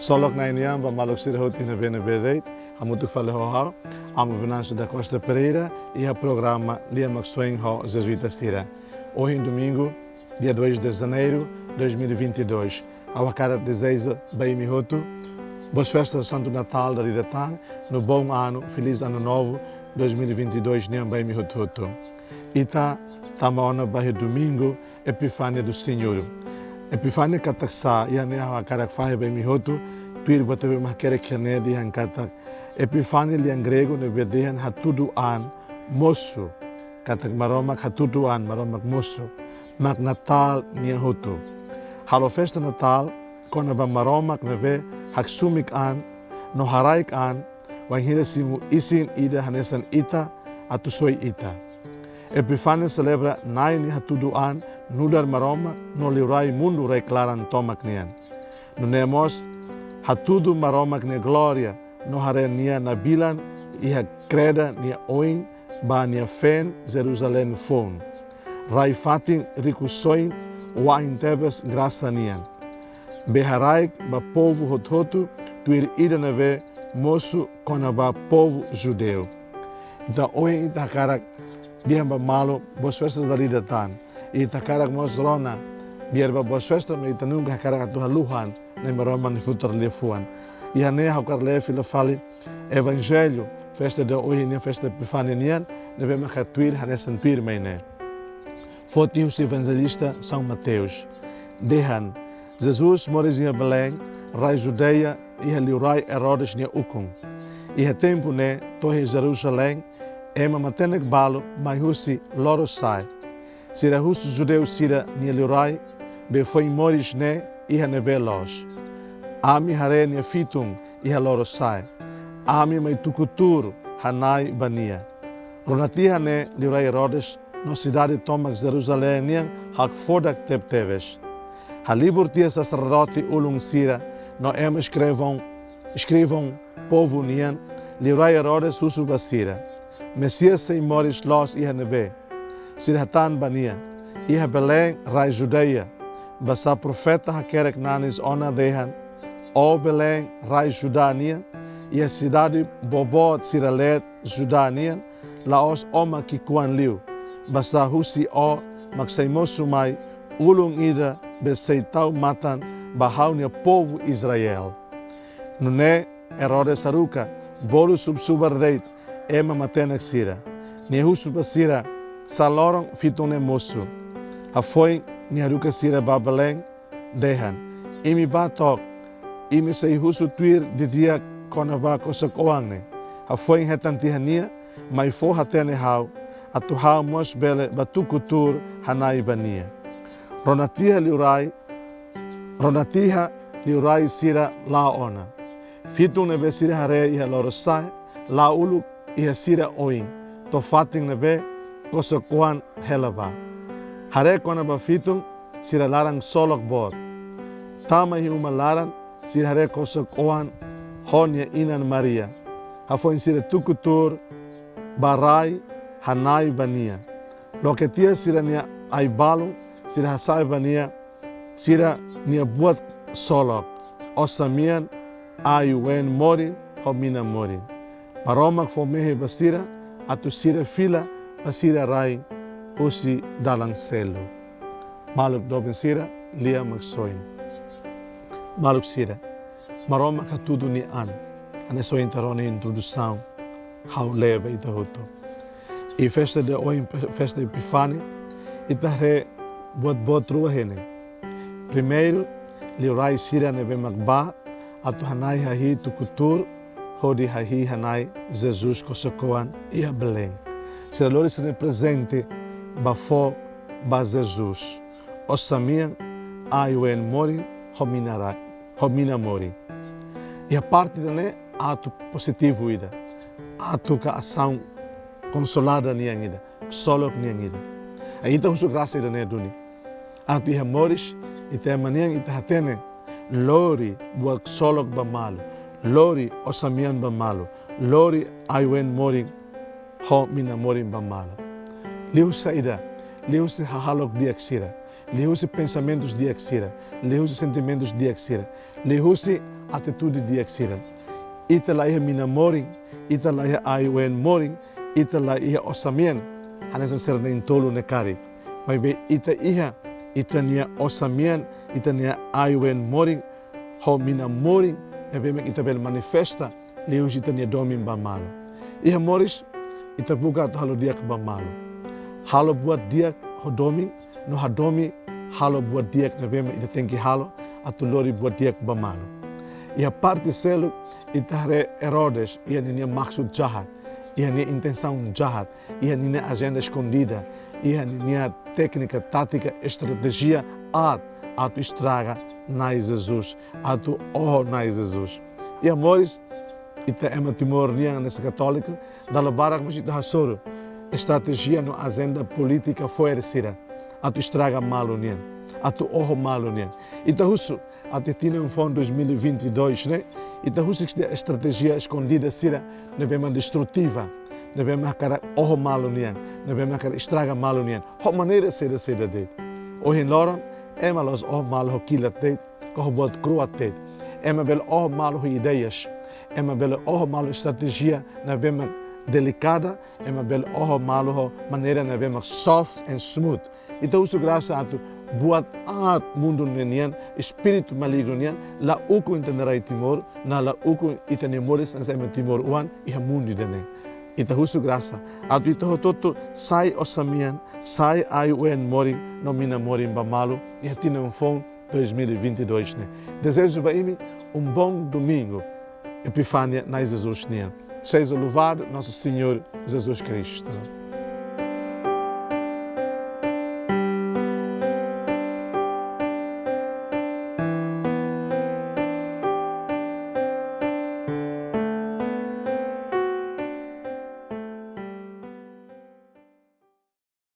Solok na inian ba malok sira hoti na bene bedeit, amutuk fale ho hao, amo Venâncio da Costa Pereira e o programa Lia Maxwing ho Jesuíta Sira. Hoje domingo, dia 2 de janeiro de 2022, a cara deseja bem mihoto, boas festas do Santo Natal da Ridatang, no bom ano, feliz ano novo 2022, nem bem mihoto. Ita tamaona bahe domingo, Epifânia do Senhor. Epifânia kataksa ia ne hawa karak fahe bem mihoto, tuir botabe mahkere kene di han katak. Epifânia liang grego ne bedehan hatudu an mosu, katak maromak hatudu an maromak mosu, mak Natal nia hoto. Halo festa Natal kona ba maromak nebe haksumik an, no haraik an, wang hira simu isin ida hanesan ita atusoi ita. Epifânia celebra naini hatudu an, nudar maroma no liurai mundu rei klaran tomak nian. No nemos hatudu maromak ne gloria no hare nia nabilan iha kreda nia oin ba nia fen Jerusalém fon. Rai fatin rikusoin wa intebes graça nian. Beharaik ba povo hothotu tuir ida neve mosu kona ba povo judeu. Ita oin ita karak dia ba malo boas festas da Ridatang. Ita karak mos rona biar ba boas festas me ita nunca karak atu haluhan na maroma ni futur lefuan. Ia ne haukar le filofali evangelho festa de hoje ne festa Epifânia nian nebe makatuir hanesan tuir meine. Foti os evangelista São Mateus. Dehan Jesus moris em Belém, rai Judeia e liurai Herodes nia ukung. Ia tempo ne tohe Jerusalém ema matenek balo mai husi loro sai. Sira husu judeu sira nia liurai be foi moris ne iha nebe los. Ami hare nia fitung iha loro sai. Ami mai tukutur hanai bania. Ronatiha ne liurai Herodes no cidade tomak Jerusalém nian hak fodak tepteves. Halibur tia sacerdote ulung sira no ema escrevam povo nian liurai Herodes husu basira. Messias sei moris los iha nebe. Sirhatan bania. Iha Belém rai Judeia. Basa profeta hakerek nanis ona dehan. O Belém rai Judania. Iha cidade bobot siralet Judania. Laos oma kikuan liu. Basa husi o maksaimosu mai ulung ida beseitau matan bahau nia povo Israel. Nune Herodes haruka bolu subsubardeit ema matenek sira. Nehusu basira salorong fitone mosu. Afoi niharuka sira Babeleng dehan. Imi batok imi sei husu tuir di dia kona ba kosak oangne. Afoi hetan tihania mai fo hatene hau atu hau mos bele batukutur hanai bania. Ronatiha liurai sira la ona. Fitung nebe sira hare iha lorosai la uluk iha sira oin. To fating nebe kosakuan helaba. Hare kona ba fitung sira larang solok bot. Tama hi umalaran sira hare kosakuan honya inan Maria. Hafoin sira tukutur barai hanai bania. Loketia sira nia aibalung sira hasai bania sira nia buat solok. Osamian ayuen morin homina morin. Maromak fomehe basira atu sira fila basira rai usi dalang selo. Maluk doben sira Lia Maxwing. Maluk sira maromak hatudu ni an. Ane so interone introdução how leva ita hoto. E festa de hoje, festa Epifânia, ita re bot rua hene. Primeiro, liurai sira nebe magba, atu hanai hahi tukutur, hodi hahi hanai Jesus kosakoan ia Belém. Sira lori sira presente bafo ba Jesus. Osamian ayuen mori homina mori. E a parte dele ato positivo ida. Ato ka ação consolada niang ida. Solok niang ida. Aita husu graça ida ne duni. Ato iha moris ita maniang ita hatene lori buat solok ba malu. Lori osamian ba malu. Lori ayuen mori ho mina mori ba malu. Liusa ida. Liusa hahalok diaksira. Lihusi pensamentos de axira, lihusi sentimentos de axira, lihusi atitude de exira. Ita la ia mina moring, ita la ia aiwen moring, ita la ia osamien, hanesa sernen tolu nekari. Mas be ita ia, ita nia osamien, ita nia aiwen moring, ho mina moring, e be mek ita bel manifesta, lius ita nia domin bamalo. Ia moris, ita buka to halo diak bamalo. Halo buat diak ho domin, no ha domi, halo buat diak na be mek ita tenki halo, atu lori buat diak bamalo. Ia parte selu, ita hare Herodes, ia nia maksud jahat, ia nia intenção jahat, ia nia agenda escondida, ia nia técnica, tática, estratégia, atu estraga na Jesus, atu na Jesus. E amores, ita ema timor nia nessa católica, dala barak mas ita hasoro, estratégia no agenda política foi recida, atu estraga malo nia, atu malo nia. Ita husu, atu tina fundo 2022, né? Ita husu que a estratégia escondida sira, ne bema destrutiva, ne bema cara malo nia, ne bema cara estraga malo nia. Ho maneira seda det. O hin loron, ema los malo ho kilat det, ko ho bot kruat det. Ema bel malo ho ideias, ema bel malo estratégia, ne bema delicada, ema bel malo ho maneira ne bema soft and smooth. Ita husu graça atu buat mundo nenian, espírito maligno nian, la uku entenderai timor, na la uku itanemoris na sema timor uan, iha mundo dene. Ita husu graça, atu ita hototo sai osamian, sai aiuen mori, no mina mori bamalo, iha tina fon 2022 ne. Desejo para mim bom domingo, Epifânia na Jesus nian. Seja louvado nosso Senhor Jesus Cristo.